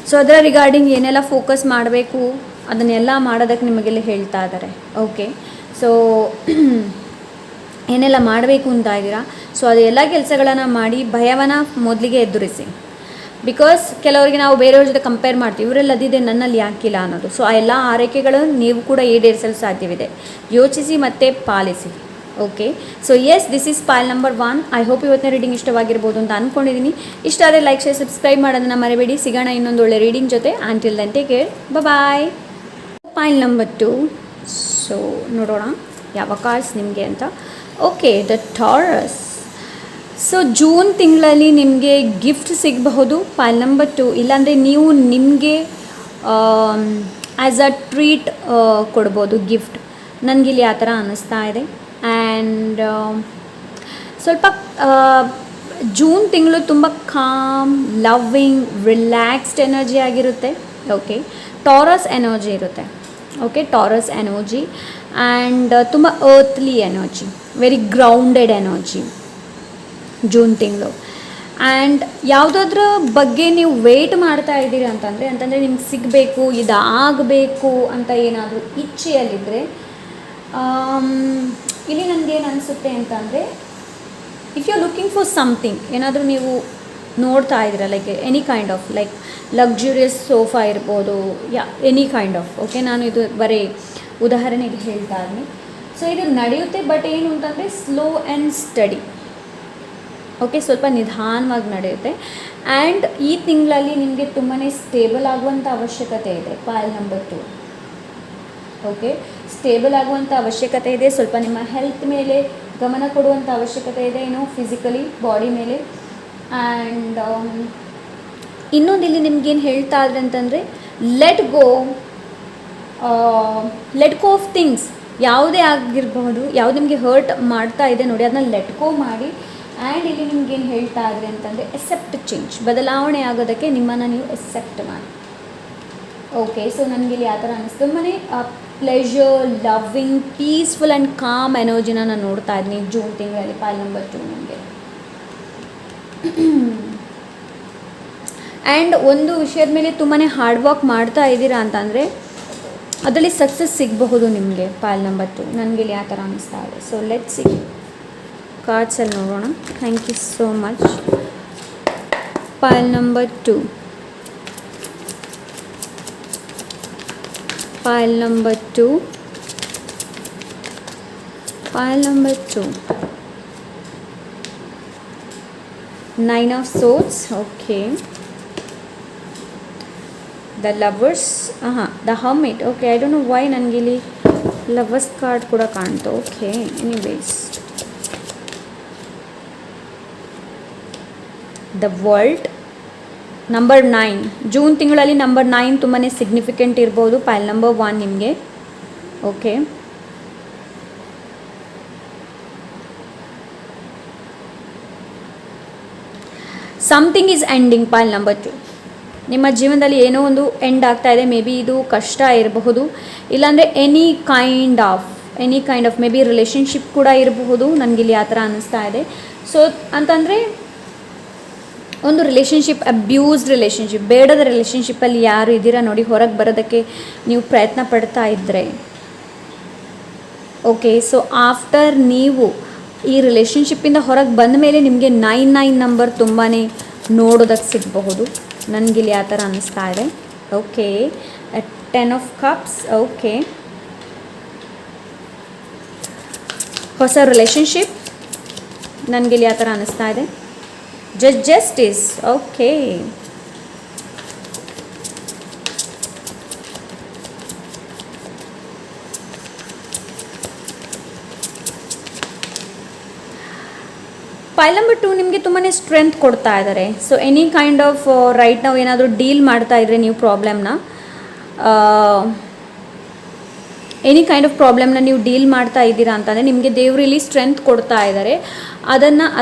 ಸೊ ಅದರ ರಿಗಾರ್ಡಿಂಗ್ ಏನೆಲ್ಲ ಫೋಕಸ್ ಮಾಡಬೇಕು ಅದನ್ನೆಲ್ಲ ಮಾಡೋದಕ್ಕೆ ನಿಮಗೆಲ್ಲ ಹೇಳ್ತಾ ಇದ್ದಾರೆ. ಓಕೆ, ಸೊ ಏನೆಲ್ಲ ಮಾಡಬೇಕು ಅಂತ ಇದ್ದೀರಾ. ಸೊ ಅದೆಲ್ಲ ಕೆಲಸಗಳನ್ನು ಮಾಡಿ ಭಯವನ್ನು ಮೊದಲಿಗೆ ಎದುರಿಸಿ. ಬಿಕಾಸ್ ಕೆಲವರಿಗೆ ನಾವು ಬೇರೆಯವ್ರ ಜೊತೆ ಕಂಪೇರ್ ಮಾಡ್ತೀವಿ, ಇವರೆಲ್ಲ ಅದಿದೆ ನನ್ನಲ್ಲಿ ಯಾಕಿಲ್ಲ ಅನ್ನೋದು. ಸೊ ಆ ಎಲ್ಲ ಆರೈಕೆಗಳನ್ನು ನೀವು ಕೂಡ ಈಡೇರಿಸಲು ಸಾಧ್ಯವಿದೆ, ಯೋಚಿಸಿ ಮತ್ತು ಪಾಲಿಸಿ. Okay, so yes, this is pile number 1. I hope ಇವತ್ತಿನ ರೀಡಿಂಗ್ ಇಷ್ಟವಾಗಿರ್ಬೋದು ಅಂತ ಅಂದ್ಕೊಂಡಿದ್ದೀನಿ. ಇಷ್ಟ ಆದರೆ ಲೈಕ್, ಶೇರ್, ಸಬ್ಸ್ಕ್ರೈಬ್ ಮಾಡೋದನ್ನು ಮರಿಬೇಡಿ. ಸಿಗೋಣ ಇನ್ನೊಂದು ಒಳ್ಳೆ ರೀಡಿಂಗ್ ಜೊತೆ. Until then take care, bye. Pile number 2. So ನೋಡೋಣ ಯಾವ ಕಾರ್ಡ್ಸ್ ನಿಮಗೆ ಅಂತ. Okay, the Taurus. So June ತಿಂಗಳಲ್ಲಿ ನಿಮಗೆ ಗಿಫ್ಟ್ ಸಿಗಬಹುದು. Pile number 2. ಇಲ್ಲಾಂದರೆ ನೀವು ನಿಮಗೆ ಆ್ಯಸ್ ಅ ಟ್ರೀಟ್ ಕೊಡ್ಬೋದು ಗಿಫ್ಟ್. ನನಗಿಲ್ಲಿ ಆ ಥರ ಅನ್ನಿಸ್ತಾ ಇದೆ. ಆ್ಯಂಡ್ ಸ್ವಲ್ಪ ಜೂನ್ ತಿಂಗಳು ತುಂಬ ಕಾಮ್, ಲವ್ವಿಂಗ್, ರಿಲ್ಯಾಕ್ಸ್ಡ್ ಎನರ್ಜಿ ಆಗಿರುತ್ತೆ. ಓಕೆ, ಟಾರಸ್ ಎನರ್ಜಿ ಇರುತ್ತೆ. ಓಕೆ, ಟಾರಸ್ ಎನರ್ಜಿ ಆ್ಯಂಡ್ ತುಂಬ earthly energy, very grounded energy June ತಿಂಗಳು. ಆ್ಯಂಡ್ ಯಾವುದಾದ್ರ ಬಗ್ಗೆ ನೀವು ವೆಯ್ಟ್ ಮಾಡ್ತಾ ಇದ್ದೀರಿ ಅಂತಂದರೆ ನಿಮ್ಗೆ ಸಿಗಬೇಕು, ಇದಾಗಬೇಕು ಅಂತ ಏನಾದರೂ ಇಚ್ಛೆಯಲ್ಲಿದ್ದರೆ, ಇಲ್ಲಿ ನನಗೇನು ಅನಿಸುತ್ತೆ ಅಂತಂದರೆ, if you are looking for something, ಏನಾದರೂ ನೀವು ನೋಡ್ತಾ ಇದ್ದೀರಾ, like any kind of like luxurious sofa ಇರ್ಬೋದು, ಎನಿ ಕೈಂಡ್ ಆಫ್. ಓಕೆ, ನಾನು ಇದು ಬರೀ ಉದಾಹರಣೆಗೆ ಹೇಳ್ತಾ ಇದ್ದೀನಿ. ಸೊ ಇದು ನಡೆಯುತ್ತೆ, ಬಟ್ ಏನು ಅಂತಂದರೆ ಸ್ಲೋ ಆ್ಯಂಡ್ ಸ್ಟಡಿ. ಓಕೆ, ಸ್ವಲ್ಪ ನಿಧಾನವಾಗಿ ನಡೆಯುತ್ತೆ. ಆ್ಯಂಡ್ ಈ ತಿಂಗಳಲ್ಲಿ ನಿಮಗೆ ತುಂಬಾ ಸ್ಟೇಬಲ್ ಆಗುವಂಥ ಅವಶ್ಯಕತೆ ಇದೆ. File number 2. ಓಕೆ, ಸ್ಟೇಬಲ್ ಆಗುವಂಥ ಅವಶ್ಯಕತೆ ಇದೆ. ಸ್ವಲ್ಪ ನಿಮ್ಮ ಹೆಲ್ತ್ ಮೇಲೆ ಗಮನ ಕೊಡುವಂಥ ಅವಶ್ಯಕತೆ ಇದೆ, ಫಿಸಿಕಲಿ ಬಾಡಿ ಮೇಲೆ. ಆ್ಯಂಡ್ ಇನ್ನೊಂದು ಇಲ್ಲಿ ನಿಮ್ಗೇನು ಹೇಳ್ತಾ ಇದ್ರೆ ಅಂತಂದರೆ, ಲೆಟ್ ಗೋ ಆಫ್ ಥಿಂಗ್ಸ್. ಯಾವುದೇ ಆಗಿರಬಹುದು, ಯಾವುದು ನಿಮಗೆ ಹರ್ಟ್ ಮಾಡ್ತಾ ಇದೆ ನೋಡಿ, ಅದನ್ನ ಲೆಟ್ ಗೋ ಮಾಡಿ. ಆ್ಯಂಡ್ ಇಲ್ಲಿ ನಿಮ್ಗೇನು ಹೇಳ್ತಾ ಇದ್ರೆ ಅಂತಂದರೆ, ಎಕ್ಸೆಪ್ಟ್ ಚೇಂಜ್, ಬದಲಾವಣೆ ಆಗೋದಕ್ಕೆ ನಿಮ್ಮನ್ನು ನೀವು ಎಕ್ಸೆಪ್ಟ್ ಮಾಡಿ. ಓಕೆ, ಸೊ ನನಗಿಲ್ಲಿ ಆ ಥರ ಅನ್ನಿಸ್ತು. ತುಂಬನೇ pleasure, loving, peaceful and calm ಎನರ್ಜಿನ ನಾನು ನೋಡ್ತಾ ಇದ್ದೀನಿ ಜೂನ್ ತಿಂಗಳಲ್ಲಿ. ಫೈಲ್ ನಂಬರ್ 2 ನನಗೆ. ಆ್ಯಂಡ್ ಒಂದು ವಿಷಯದ ಮೇಲೆ ತುಂಬಾ ಹಾರ್ಡ್ ವರ್ಕ್ ಮಾಡ್ತಾ ಇದ್ದೀರಾ ಅಂತಂದರೆ ಅದರಲ್ಲಿ ಸಕ್ಸಸ್ ಸಿಗಬಹುದು ನಿಮಗೆ. ಫೈಲ್ ನಂಬರ್ 2 ನನಗಿಲ್ಲಿ ಆ ಥರ ಅನ್ನಿಸ್ತಾ ಇದೆ. ಸೊ ಲೆಟ್ ಸಿ ಕಾರ್ಡ್ಸಲ್ಲಿ ನೋಡೋಣ. Thank you so much. Pile number 2. File number 2. File number 2. 9 of Swords. Okay. The Lovers. The Hermit. Okay, I don't know why ನನಗಿಲ್ಲಿ Lovers card ಕೂಡ ಕಾಣ್ತು. Okay, anyways. The World. Number 9. June ತಿಂಗಳಲ್ಲಿ number 9 ತುಂಬಾ significant ಇರ್ಬೋದು. File number 1 ನಿಮಗೆ. Okay, something is ending. ಪೈಲ್ number 2, ನಿಮ್ಮ ಜೀವನದಲ್ಲಿ ಏನೋ ಒಂದು end ಆಗ್ತಾ ಇದೆ. ಮೇ ಬಿ ಇದು ಕಷ್ಟ ಇರಬಹುದು, ಇಲ್ಲಾಂದರೆ any kind of may be relationship ಕೂಡ ಇರಬಹುದು. ನನಗಿಲ್ಲಿ ಆ ಥರ ಅನ್ನಿಸ್ತಾ ಇದೆ. ಸೊ ಅಂತಂದರೆ ಒಂದು ರಿಲೇಷನ್ಶಿಪ್, ಅಬ್ಯೂಸ್ಡ್ ರಿಲೇಷನ್ಶಿಪ್, ಬೇಡದ ರಿಲೇಷನ್ಶಿಪ್ಪಲ್ಲಿ ಯಾರು ಇದ್ದೀರಾ ನೋಡಿ, ಹೊರಗೆ ಬರೋದಕ್ಕೆ ನೀವು ಪ್ರಯತ್ನ ಪಡ್ತಾ ಇದ್ದರೆ, ಓಕೆ. ಸೊ ಆಫ್ಟರ್ ನೀವು ಈ ರಿಲೇಷನ್ಶಿಪ್ಪಿಂದ ಹೊರಗೆ ಬಂದ ಮೇಲೆ ನಿಮಗೆ 99 ನಂಬರ್ ತುಂಬಾ ನೋಡೋದಕ್ಕೆ ಸಿಗಬಹುದು. ನನಗಿಲ್ಲಿ ಆ ಥರ ಅನ್ನಿಸ್ತಾ ಇದೆ. Okay, 10 of cups. ಓಕೆ, ಹೊಸ ರಿಲೇಷನ್ಶಿಪ್ ನನಗಿಲ್ಲಿ ಆ ಥರ ಅನ್ನಿಸ್ತಾ ಇದೆ. ಜಸ್ಟಿಸ್. ಓಕೆ, ಪೈಲ್ ನಂಬರ್ 2 ನಿಮಗೆ ತುಂಬಾ ಸ್ಟ್ರೆಂತ್ ಕೊಡ್ತಾ ಇದ್ದಾರೆ. So any kind of right ನಾವು ಏನಾದರೂ ಡೀಲ್ ಮಾಡ್ತಾ ಇದ್ರೆ ನೀವು ಪ್ರಾಬ್ಲಮ್ನ, ಎನಿ ಕೈಂಡ್ ಆಫ್ ಪ್ರಾಬ್ಲಮ್ನ ನೀವು ಡೀಲ್ ಮಾಡ್ತಾ ಇದ್ದೀರಾ ಅಂತಂದರೆ ನಿಮಗೆ ದೇವರು ಇಲ್ಲಿ ಸ್ಟ್ರೆಂತ್ ಕೊಡ್ತಾ ಇದ್ದಾರೆ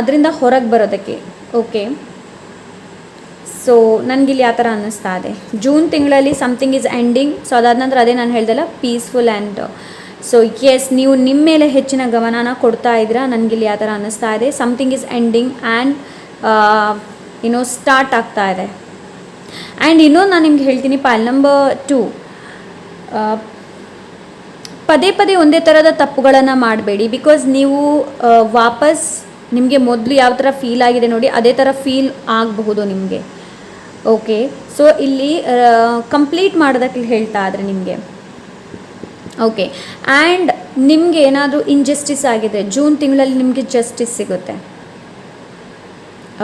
ಅದರಿಂದ ಹೊರಗೆ ಬರೋದಕ್ಕೆ. ಓಕೆ, ಸೊ ನನಗಿಲ್ಲಿ ಆ ಥರ ಅನ್ನಿಸ್ತಾ ಇದೆ. ಜೂನ್ ತಿಂಗಳಲ್ಲಿ ಸಮಥಿಂಗ್ ಈಸ್ ಎಂಡಿಂಗ್. ಸೊ ಅದಾದ ನಂತರ ಅದೇ ನಾನು ಹೇಳ್ದಲ್ಲ, ಪೀಸ್ಫುಲ್ ಆ್ಯಂಡ್ ಸೊ ಎಸ್, ನೀವು ನಿಮ್ಮ ಮೇಲೆ ಹೆಚ್ಚಿನ ಗಮನನ ಕೊಡ್ತಾ ಇದ್ದೀರಾ. ನನಗಿಲ್ಲಿ ಆ ಥರ ಅನ್ನಿಸ್ತಾ ಇದೆ. Something is ending and start ಆಗ್ತಾ ಇದೆ. ಆ್ಯಂಡ್ ಇನ್ನೊಂದು ನಾನು ನಿಮ್ಗೆ ಹೇಳ್ತೀನಿ, ಪೈಲ್ ನಂಬರ್ 2, ಪದೇ ಪದೇ ಒಂದೇ ಥರದ ತಪ್ಪುಗಳನ್ನು ಮಾಡಬೇಡಿ. ಬಿಕಾಸ್ ನೀವು ವಾಪಸ್ ನಿಮಗೆ ಮೊದಲು ಯಾವ ಥರ ಫೀಲ್ ಆಗಿದೆ ನೋಡಿ, ಅದೇ ಥರ ಫೀಲ್ ಆಗಬಹುದು ನಿಮಗೆ. ಓಕೆ, ಸೊ ಇಲ್ಲಿ ಕಂಪ್ಲೀಟ್ ಮಾಡೋದಕ್ಕೆ ಹೇಳ್ತಾ ಇದ್ರೆ ನಿಮಗೆ. ಓಕೆ, ಆ್ಯಂಡ್ ನಿಮಗೆ ಏನಾದರೂ ಇನ್ಜಸ್ಟಿಸ್ ಆಗಿದೆ, ಜೂನ್ ತಿಂಗಳಲ್ಲಿ ನಿಮಗೆ ಜಸ್ಟಿಸ್ ಸಿಗುತ್ತೆ.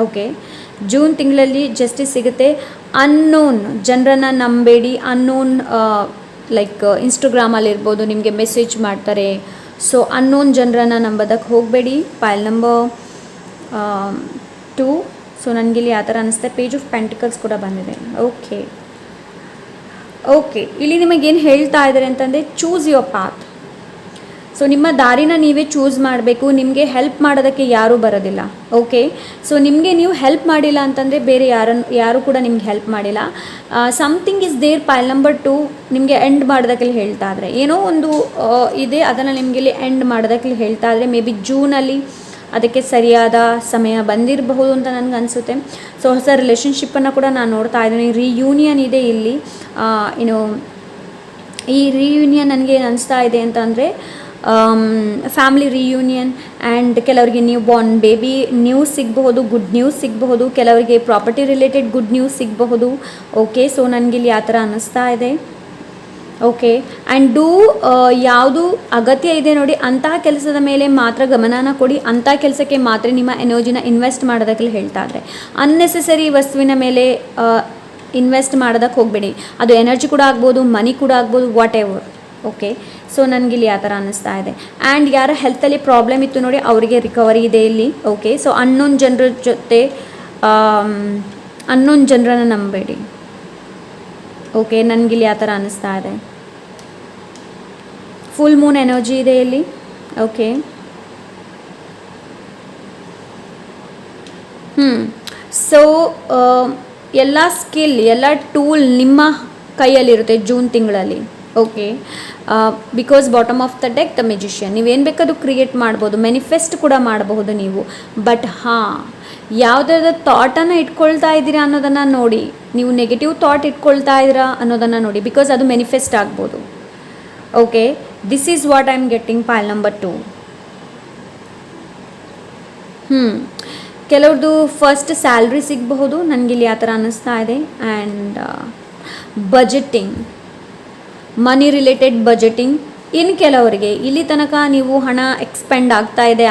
ಓಕೆ, ಜೂನ್ ತಿಂಗಳಲ್ಲಿ ಜಸ್ಟಿಸ್ ಸಿಗುತ್ತೆ. ಅನ್ನೋನ್ ಜನರನ್ನು ನಂಬೇಡಿ. ಅನ್ನೋನ್ ಲೈಕ್ ಇನ್ಸ್ಟಾಗ್ರಾಮಲ್ಲಿರ್ಬೋದು ನಿಮಗೆ ಮೆಸೇಜ್ ಮಾಡ್ತಾರೆ. ಸೊ ಅನ್ನೋನ್ ಜನರನ್ನು ನಂಬೋದಕ್ಕೆ ಹೋಗಬೇಡಿ. Pile number 2. ಸೊ ನನಗಿಲ್ಲಿ ಆ ಥರ ಅನ್ನಿಸ್ತೆ. ಪೇಜ್ ಆಫ್ ಪೆಂಟಿಕಲ್ಸ್ ಕೂಡ ಬಂದಿದೆ. ಓಕೆ, ಇಲ್ಲಿ ನಿಮಗೇನು ಹೇಳ್ತಾ ಇದ್ದಾರೆ ಅಂತಂದರೆ, ಚೂಸ್ ಯುವರ್ ಪಾತ್. ಸೊ ನಿಮ್ಮ ದಾರಿನ ನೀವೇ ಚೂಸ್ ಮಾಡಬೇಕು. ನಿಮಗೆ ಹೆಲ್ಪ್ ಮಾಡೋದಕ್ಕೆ ಯಾರೂ ಬರೋದಿಲ್ಲ. ಓಕೆ, ಸೊ ನಿಮಗೆ ನೀವು ಹೆಲ್ಪ್ ಮಾಡಿಲ್ಲ ಅಂತಂದರೆ ಬೇರೆ ಯಾರು ಕೂಡ ನಿಮ್ಗೆ ಹೆಲ್ಪ್ ಮಾಡಿಲ್ಲ. Something is there. Pile number 2 ನಿಮಗೆ ಎಂಡ್ ಮಾಡೋದಕ್ಕೆ ಹೇಳ್ತಾ ಇದ್ರೆ, ಏನೋ ಒಂದು ಇದೆ, ಅದನ್ನು ನಿಮಗೆ ಇಲ್ಲಿ ಎಂಡ್ ಮಾಡೋದಕ್ಕೆ ಹೇಳ್ತಾ ಇದ್ರೆ, ಮೇ ಬಿ ಜೂನಲ್ಲಿ ಅದಕ್ಕೆ ಸರಿಯಾದ ಸಮಯ ಬಂದಿರಬಹುದು ಅಂತ ನನಗೆ ಅನಿಸುತ್ತೆ. ಸೊ ಹೊಸ ರಿಲೇಷನ್ಶಿಪ್ಪನ್ನು ಕೂಡ ನಾನು ನೋಡ್ತಾ ಇದ್ದೀನಿ. ರಿಯೂನಿಯನ್ ಇದೆ ಇಲ್ಲಿ. ಈ ರಿಯೂನಿಯನ್ ನನಗೆ ಏನು ಅನಿಸ್ತಾ ಇದೆ ಅಂತಂದರೆ, ಫ್ಯಾಮಿಲಿ ರಿಯೂನಿಯನ್ ಆ್ಯಂಡ್ ಕೆಲವರಿಗೆ ನ್ಯೂ ಬಾರ್ನ್ ಬೇಬಿ ನ್ಯೂಸ್ ಸಿಗಬಹುದು, ಗುಡ್ ನ್ಯೂಸ್ ಸಿಗಬಹುದು. ಕೆಲವರಿಗೆ ಪ್ರಾಪರ್ಟಿ ರಿಲೇಟೆಡ್ ಗುಡ್ ನ್ಯೂಸ್ ಸಿಗಬಹುದು. ಓಕೆ, ಸೊ ನನಗಿಲ್ಲಿ ಆ ಥರ ಅನ್ನಿಸ್ತಾ ಇದೆ. ಓಕೆ, ಆ್ಯಂಡ್ ಯಾವುದು ಅಗತ್ಯ ಇದೆ ನೋಡಿ, ಅಂತಹ ಕೆಲಸದ ಮೇಲೆ ಮಾತ್ರ ಗಮನನ ಕೊಡಿ. ಅಂಥ ಕೆಲಸಕ್ಕೆ ಮಾತ್ರ ನಿಮ್ಮ ಎನರ್ಜಿನ ಇನ್ವೆಸ್ಟ್ ಮಾಡೋದಕ್ಕೆ ಹೇಳ್ತಾ ಇದ್ದಾರೆ. ಅನ್ನೆಸೆಸರಿ ವಸ್ತುವಿನ ಮೇಲೆ ಇನ್ವೆಸ್ಟ್ ಮಾಡೋದಕ್ಕೆ ಹೋಗಬೇಡಿ. ಅದು ಎನರ್ಜಿ ಕೂಡ ಆಗ್ಬೋದು, ಮನಿ ಕೂಡ ಆಗ್ಬೋದು, ವಾಟ್ ಎವರ್. ಓಕೆ, ಸೊ ನನಗಿಲ್ಲಿ ಆ ಥರ ಅನ್ನಿಸ್ತಾ ಇದೆ. ಆ್ಯಂಡ್ ಯಾರ ಹೆಲ್ತಲ್ಲಿ ಪ್ರಾಬ್ಲಮ್ ಇತ್ತು ನೋಡಿ, ಅವರಿಗೆ ರಿಕವರಿ ಇದೆ ಇಲ್ಲಿ. ಓಕೆ, ಸೊ ಅನ್ನೋನ್ ಜನರ ಜೊತೆ ಅನ್ನೋನ್ ಜನರನ್ನು ನಂಬೇಡಿ. ಓಕೆ, ನನಗಿಲ್ಲಿ ಆ ಥರ ಅನ್ನಿಸ್ತಾ ಇದೆ. ಫುಲ್ ಮೂನ್ ಎನರ್ಜಿ ಇದೆ ಇಲ್ಲಿ. ಓಕೆ, ಸೊ ಎಲ್ಲ ಸ್ಕಿಲ್, ಎಲ್ಲ ಟೂಲ್ ನಿಮ್ಮ ಕೈಯಲ್ಲಿರುತ್ತೆ ಜೂನ್ ತಿಂಗಳಲ್ಲಿ. Okay, because bottom of the deck the magician. ನೀವೇನು ಬೇಕಾದ್ರೂ ಕ್ರಿಯೇಟ್ ಮಾಡ್ಬೋದು, ಮ್ಯಾನಿಫೆಸ್ಟ್ ಕೂಡ ಮಾಡಬಹುದು ನೀವು. ಬಟ್ ಯಾವುದಾದ್ರೂ ಥಾಟನ್ನು ಇಟ್ಕೊಳ್ತಾ ಇದ್ದೀರಾ ಅನ್ನೋದನ್ನು ನೋಡಿ. ನೀವು ನೆಗೆಟಿವ್ ಥಾಟ್ ಇಟ್ಕೊಳ್ತಾ ಇದ್ದೀರಾ ಅನ್ನೋದನ್ನು ನೋಡಿ, ಬಿಕಾಸ್ ಅದು ಮ್ಯಾನಿಫೆಸ್ಟ್ ಆಗ್ಬೋದು. Okay, this is what I am getting. Pile number 2. ಕೆಲವ್ರದ್ದು ಫಸ್ಟ್ ಸ್ಯಾಲ್ರಿ ಸಿಗಬಹುದು, ನನಗಿಲ್ಲಿ ಆ ಥರ ಅನ್ನಿಸ್ತಾ ಇದೆ. And budgeting, money related budgeting. ಇನ್ನು ಕೆಲವರಿಗೆ ಇಲ್ಲಿ ತನಕ ನೀವು ಹಣ ಆಗ್ತಾ ಇದೆ,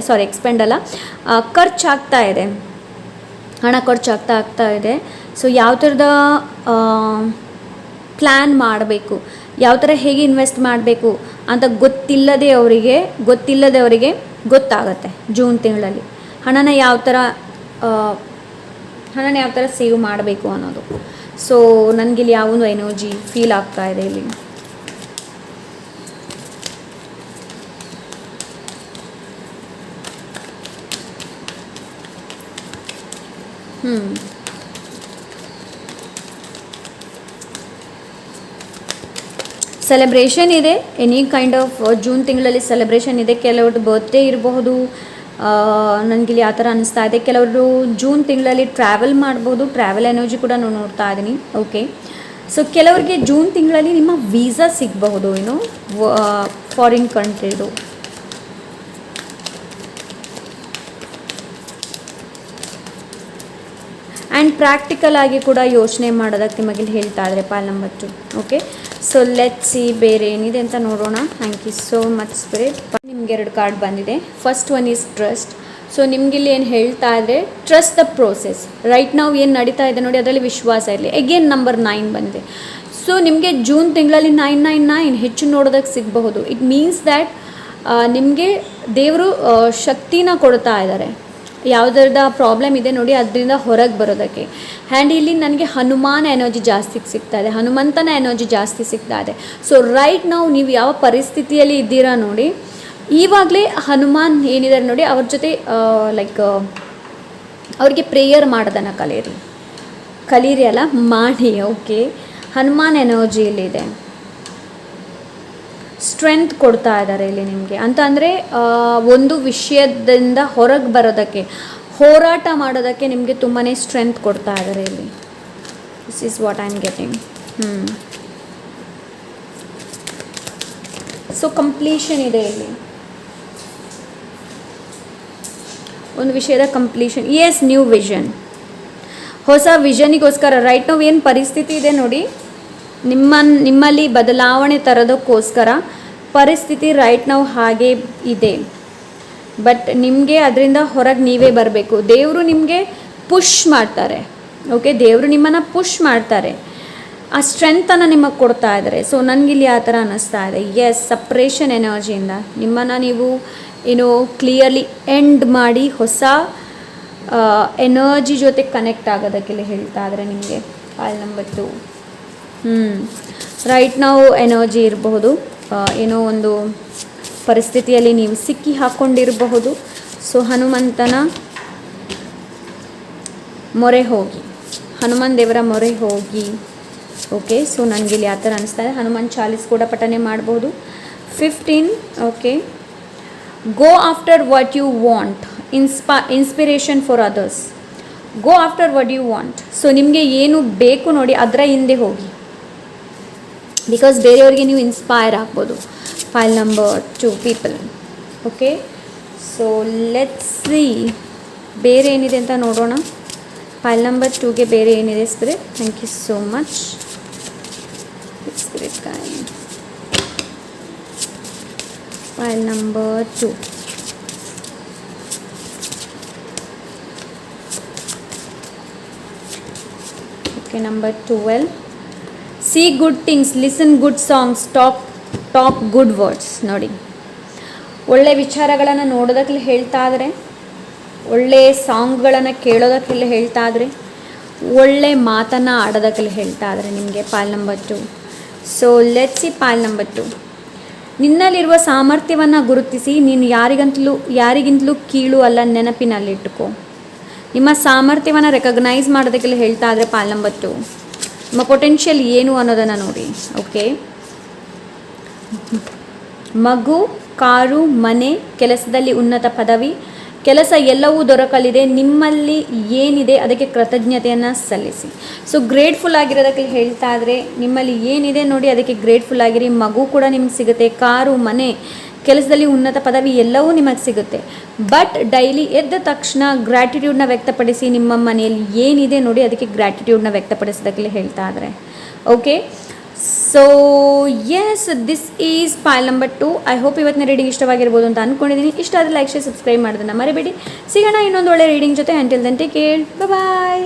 ಸಾರಿ ಎಕ್ಸ್ಪೆಂಡ್ ಅಲ್ಲ, ಖರ್ಚಾಗ್ತಾ ಇದೆ, ಹಣ ಖರ್ಚಾಗ್ತಾ ಇದೆ. ಸೊ ಯಾವ ಥರದ ಪ್ಲ್ಯಾನ್ ಮಾಡಬೇಕು, ಯಾವ ಥರ ಹೇಗೆ ಇನ್ವೆಸ್ಟ್ ಮಾಡಬೇಕು ಅಂತ ಗೊತ್ತಿಲ್ಲದವರಿಗೆ ಗೊತ್ತಾಗುತ್ತೆ ಜೂನ್ ತಿಂಗಳಲ್ಲಿ. ಹಣನ ಯಾವ ಥರ ಸೇವ್ ಮಾಡಬೇಕು ಅನ್ನೋದು. ಸೊ ನನಗಿಲ್ಲಿ ಯಾವೊಂದು ಎನರ್ಜಿ ಫೀಲ್ ಆಗ್ತಾ ಇದೆ ಇಲ್ಲಿ. ಹ್ಞೂ ಸೆಲೆಬ್ರೇಷನ್ ಇದೆ, ಎನಿ ಕೈಂಡ್ ಆಫ್ ಜೂನ್ ತಿಂಗಳಲ್ಲಿ ಸೆಲೆಬ್ರೇಷನ್ ಇದೆ. ಕೆಲವ್ರದ್ದು ಬರ್ತ್ಡೇ ಇರಬಹುದು, ನನಗಿಲ್ಲಿ ಆ ಥರ ಅನಿಸ್ತಾ ಇದೆ. ಕೆಲವರು ಜೂನ್ ತಿಂಗಳಲ್ಲಿ ಟ್ರಾವೆಲ್ ಮಾಡ್ಬೋದು, ಟ್ರಾವೆಲ್ ಎನರ್ಜಿ ಕೂಡ ನಾನು ನೋಡ್ತಾ ಇದ್ದೀನಿ. ಓಕೆ, ಸೊ ಕೆಲವರಿಗೆ ಜೂನ್ ತಿಂಗಳಲ್ಲಿ ನಿಮ್ಮ ವೀಸಾ ಸಿಗಬಹುದು, ಏನು ಫಾರಿನ್ ಕಂಟ್ರಿದು. ಆ್ಯಂಡ್ ಪ್ರಾಕ್ಟಿಕಲ್ ಆಗಿ ಕೂಡ ಯೋಚನೆ ಮಾಡೋದಕ್ಕೆ ನಿಮಗೆ ಹೇಳ್ತಾ ಇದ್ದಾರೆ pile number 2. Okay, so let see ಬೇರೆ ಏನಿದೆ ಅಂತ ನೋಡೋಣ. Thank you so much spirit. ನಿಮ್ಗೆ 2 ಕಾರ್ಡ್ ಬಂದಿದೆ. First one is trust. So ನಿಮಗಿಲ್ಲಿ ಏನು ಹೇಳ್ತಾ ಇದ್ರೆ, ಟ್ರಸ್ಟ್ ದ ಪ್ರೋಸೆಸ್. ರೈಟ್ ನಾವು ಏನು ನಡೀತಾ ಇದೆ ನೋಡಿ, ಅದರಲ್ಲಿ ವಿಶ್ವಾಸ ಇರಲಿ. ಅಗೇನ್ ನಂಬರ್ 9 ಬಂದಿದೆ. ಸೊ ನಿಮಗೆ ಜೂನ್ ತಿಂಗಳಲ್ಲಿ 999 ಹೆಚ್ಚು ನೋಡೋದಕ್ಕೆ ಸಿಗಬಹುದು. ಇಟ್ ಮೀನ್ಸ್ ದ್ಯಾಟ್ ನಿಮಗೆ ದೇವರು ಶಕ್ತಿನ ಕೊಡ್ತಾ ಇದ್ದಾರೆ. ಯಾವುದರದ ಪ್ರಾಬ್ಲಮ್ ಇದೆ ನೋಡಿ ಅದರಿಂದ ಹೊರಗೆ ಬರೋದಕ್ಕೆ. ಆ್ಯಂಡ್ ಇಲ್ಲಿ ನನಗೆ ಹನುಮಾನ ಎನರ್ಜಿ ಜಾಸ್ತಿ ಸಿಗ್ತಾ ಇದೆ, ಹನುಮಂತನ ಎನರ್ಜಿ ಜಾಸ್ತಿ ಸಿಗ್ತಾ ಇದೆ. ಸೊ ರೈಟ್ ನಾವು ನೀವು ಯಾವ ಪರಿಸ್ಥಿತಿಯಲ್ಲಿ ಇದ್ದೀರಾ ನೋಡಿ, ಈವಾಗಲೇ ಹನುಮಾನ್ ಏನಿದ್ದಾರೆ ನೋಡಿ ಅವ್ರ ಜೊತೆ ಲೈಕ್ ಅವ್ರಿಗೆ ಪ್ರೇಯರ್ ಮಾಡೋದನ್ನು ಕಲೀರಿ ಅಲ್ಲ ಮಾಡಿ. ಓಕೆ, ಹನುಮಾನ್ ಎನರ್ಜಿ ಇಲ್ಲಿದೆ, ಸ್ಟ್ರೆಂತ್ ಕೊಡ್ತಾ ಇದ್ದಾರೆ ಇಲ್ಲಿ ನಿಮಗೆ. ಅಂತ ಅಂದರೆ ಒಂದು ವಿಷಯದಿಂದ ಹೊರಗೆ ಬರೋದಕ್ಕೆ, ಹೋರಾಟ ಮಾಡೋದಕ್ಕೆ ನಿಮಗೆ ತುಂಬಾ ಸ್ಟ್ರೆಂತ್ ಕೊಡ್ತಾ ಇದ್ದಾರೆ ಇಲ್ಲಿ. This is what I am getting. So completion ಇದೆ ಇಲ್ಲಿ, ಒಂದು ವಿಷಯದ ಕಂಪ್ಲೀಷನ್. ಎಸ್, ನ್ಯೂ ವಿಷನ್, ಹೊಸ ವಿಷನಿಗೋಸ್ಕರ ರೈಟ್ ನಾವು ಏನು ಪರಿಸ್ಥಿತಿ ಇದೆ ನೋಡಿ, ನಿಮ್ಮಲ್ಲಿ ಬದಲಾವಣೆ ತರೋದಕ್ಕೋಸ್ಕರ ಪರಿಸ್ಥಿತಿ ರೈಟ್ ನಾವು ಹಾಗೆ ಇದೆ. ಬಟ್ ನಿಮಗೆ ಅದರಿಂದ ಹೊರಗೆ ನೀವೇ ಬರಬೇಕು. ದೇವರು ನಿಮಗೆ ಪುಷ್ ಮಾಡ್ತಾರೆ. ಓಕೆ, ದೇವರು ನಿಮ್ಮನ್ನು ಪುಷ್ ಮಾಡ್ತಾರೆ, ಆ ಸ್ಟ್ರೆಂತನ್ನು ನಿಮಗೆ ಕೊಡ್ತಾ ಇದ್ದಾರೆ. ಸೊ ನನಗಿಲ್ಲಿ ಆ ಥರ ಅನ್ನಿಸ್ತಾ ಇದೆ. ಎಸ್, ಸಪ್ರೇಷನ್ ಎನರ್ಜಿಯಿಂದ ನಿಮ್ಮನ್ನು ನೀವು ಏನೋ ಕ್ಲಿಯರ್ಲಿ ಎಂಡ್ ಮಾಡಿ ಹೊಸ ಎನರ್ಜಿ ಜೊತೆ ಕನೆಕ್ಟ್ ಆಗೋದಕ್ಕೆಲ್ಲ ಹೇಳ್ತಾ ಇದ್ದಾರೆ ನಿಮಗೆ. File number 2. ರೈಟ್ ನಾವು ಎನರ್ಜಿ ಇರಬಹುದು, ಏನೋ ಒಂದು ಪರಿಸ್ಥಿತಿಯಲ್ಲಿ ನೀವು ಸಿಕ್ಕಿ ಹಾಕ್ಕೊಂಡಿರಬಹುದು. ಸೊ ಹನುಮಂತನ ಮೊರೆ ಹೋಗಿ, ಹನುಮಾನ್ ದೇವರ ಮೊರೆ ಹೋಗಿ. ಓಕೆ, ಸೊ ನನಗಿಲ್ಲಿ ಆ ಥರ ಅನಿಸ್ತಾ ಇದೆ. ಹನುಮಾನ್ ಚಾಲೀಸ್ ಕೂಡ ಪಠನೆ ಮಾಡ್ಬೋದು. 15. Okay, go after what you want, inspiration for others. Go after what you want. So ನಿಮಗೆ ಏನು ಬೇಕು ನೋಡಿ ಅದರ ಹಿಂದೆ ಹೋಗಿ, ಬಿಕಾಸ್ ಬೇರೆಯವ್ರಿಗೆ ನೀವು ಇನ್ಸ್ಪೈರ್ ಆಗ್ಬೋದು. Pile number 2 people. Okay, so let's see ಬೇರೆ ಏನಿದೆ ಅಂತ ನೋಡೋಣ. ಫೈಲ್ ನಂಬರ್ 2ಗೆ ಬೇರೆ ಏನಿದೆ spirit. Thank you so much spirit guide. Pile number 2. Okay, number 12. See good things, listen good songs, talk good words. ನೋಡಿ, ಒಳ್ಳೆ ವಿಚಾರಗಳನ್ನು ನೋಡೋದಕ್ಕೆ ಹೇಳ್ತಾ ಇದ್ದಾರೆ, ಒಳ್ಳೆ ಸಾಂಗ್ಗಳನ್ನು ಕೇಳೋದಕ್ಕೆಲ್ಲ ಹೇಳ್ತಾ ಇದ್ದಾರೆ, ಒಳ್ಳೆ ಮಾತನ್ನು ಆಡೋದಕ್ಕೆಲ್ಲ ಹೇಳ್ತಾ ಇದ್ದಾರೆ ನಿಮಗೆ. Pile number 2. So let's see pile number 2. ನಿನ್ನಲ್ಲಿರುವ ಸಾಮರ್ಥ್ಯವನ್ನು ಗುರುತಿಸಿ, ನೀನು ಯಾರಿಗಿಂತಲೂ ಕೀಳು ಅಲ್ಲ ನೆನಪಿನಲ್ಲಿಟ್ಟುಕೋ. ನಿಮ್ಮ ಸಾಮರ್ಥ್ಯವನ್ನು ರೆಕಗ್ನೈಸ್ ಮಾಡೋದಕ್ಕೆಲ್ಲ ಹೇಳ್ತಾ ಇದ್ದಾರೆ ಪಾಲ್ ನಂಬರ್ 2. ನಿಮ್ಮ ಪೊಟೆನ್ಷಿಯಲ್ ಏನು ಅನ್ನೋದನ್ನು ನೋಡಿ. ಓಕೆ, ಮಗು, ಕಾರು, ಮನೆ, ಕೆಲಸದಲ್ಲಿ ಉನ್ನತ ಪದವಿ, ಕೆಲಸ ಎಲ್ಲವೂ ದೊರಕಲಿದೆ. ನಿಮ್ಮಲ್ಲಿ ಏನಿದೆ ಅದಕ್ಕೆ ಕೃತಜ್ಞತೆಯನ್ನು ಸಲ್ಲಿಸಿ. ಸೊ ಗ್ರೇಟ್ಫುಲ್ ಆಗಿರೋದಕ್ಕೆ ಹೇಳ್ತಾ ಇದ್ರೆ, ನಿಮ್ಮಲ್ಲಿ ಏನಿದೆ ನೋಡಿ ಅದಕ್ಕೆ ಗ್ರೇಟ್ಫುಲ್ ಆಗಿರಿ. ಮಗು ಕೂಡ ನಿಮ್ಗೆ ಸಿಗುತ್ತೆ, ಕಾರು, ಮನೆ, ಕೆಲಸದಲ್ಲಿ ಉನ್ನತ ಪದವಿ ಎಲ್ಲವೂ ನಿಮಗೆ ಸಿಗುತ್ತೆ. ಬಟ್ ಡೈಲಿ ಎದ್ದ ತಕ್ಷಣ ಗ್ರ್ಯಾಟಿಟ್ಯೂಡ್ನ ವ್ಯಕ್ತಪಡಿಸಿ. ನಿಮ್ಮ ಮನೆಯಲ್ಲಿ ಏನಿದೆ ನೋಡಿ ಅದಕ್ಕೆ ಗ್ರ್ಯಾಟಿಟ್ಯೂಡ್ನ ವ್ಯಕ್ತಪಡಿಸೋದಕ್ಕೆ ಹೇಳ್ತಾ ಇದ್ದಾರೆ. Okay, so yes, this is pile number 2. I hope ಇವತ್ತಿನ ರೀಡಿಂಗ್ ಇಷ್ಟವಾಗಿರ್ಬೋದು ಅಂತ ಅಂದ್ಕೊಂಡಿದ್ದೀನಿ. ಇಷ್ಟ ಆದರೆ ಲೈಕ್, ಶೇರ್, ಸಬ್ಸ್ಕ್ರೈಬ್ ಮಾಡೋದನ್ನು ಮರಿಬೇಡಿ. ಸಿಗೋಣ ಇನ್ನೊಂದು ಒಳ್ಳೆ ರೀಡಿಂಗ್ ಜೊತೆ. ಅಂಟಿಲ್ ದೆನ್ ಟೇಕ್ ಕೇರ್, ಬಾಯ್.